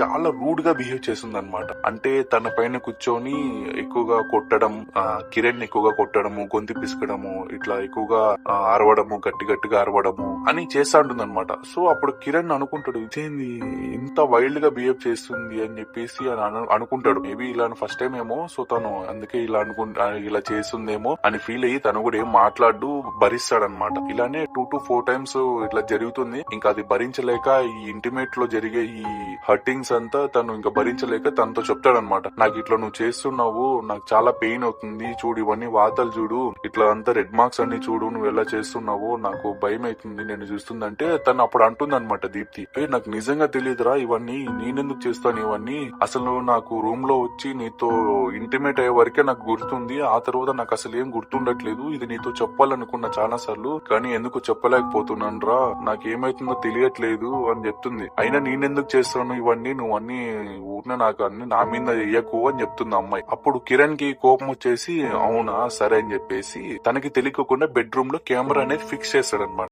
చాలా రూడ్ గా బిహేవ్ చేస్తుంది అనమాట. అంటే తన పైన కూర్చొని ఎక్కువగా కొట్టడం, కిరణ్ ఎక్కువగా కొట్టడము, గొంతు పిసకడము, ఇట్లా ఎక్కువగా అరవడము, గట్టి గట్టిగా అరవడము అని చేస్తా ఉంటుంది అనమాట. సో అప్పుడు కిరణ్ అనుకుంటాడు, ఇదేంది ఇంత వైల్డ్ గా బిహేవ్ చేస్తుంది అని చెప్పేసి అనుకుంటాడు. మేబీ ఇలా ఫస్ట్ టైం ఏమో, సో తను అందుకే ఇలా చేస్తుందేమో అని ఫీల్ అయ్యి తను కూడా ఏం మాట్లాడు భరిస్తాడనమాట. ఇలానే 2 to 4 times ఇట్లా జరుగుతుంది. ఇంకా అది భరించలేక ఈ ఇంటిమేట్ లో జరిగే ఈ హర్టింగ్స్ అంతా తను ఇంకా భరించలేక తనతో చెప్తాడనమాట. నాకు ఇట్లా నువ్వు చేస్తున్నావు, నాకు చాలా పెయిన్ అవుతుంది, చూడు ఇవన్నీ వాతలు చూడు, ఇట్లా అంతా రెడ్ మార్క్స్ అన్ని చూడు, నువ్వు ఎలా చేస్తున్నావు, నాకు భయం అవుతుంది నేను చూస్తుందంటే. తను అప్పుడు అంటుంది అనమాట దీప్తి, నాకు నిజంగా తెలియదురా ఇవన్నీ, నేనెందుకు చేస్తాను ఇవన్నీ, అసలు నాకు రూమ్ లో వచ్చి నీతో ఇంటిమేట్ అయ్యే వరకే నాకు గుర్తుంది, ఆ తర్వాత నాకు అసలు ఏం గుర్తుండట్లేదు, ఇది నీతో చెప్పాలనుకున్నా చాలా సార్లు కానీ ఎందుకు చెప్పలేకపోతున్నాను రా, నాకేమైతుందో తెలియట్లేదు అని చెప్తుంది. అయినా నేనెందుకు చేస్తాను ఇవన్నీ, నువ్వు అన్ని ఊరిన నాకు అన్ని నా మీద వేయకు అని చెప్తుంది అమ్మాయి. అప్పుడు కిరణ్ కి కోపం వచ్చేసి అవునా సరే అని చెప్పేసి తనకి తెలియకుండా బెడ్రూమ్ లో కెమెరా అనేది ఫిక్స్ చేస్తాడనమాట.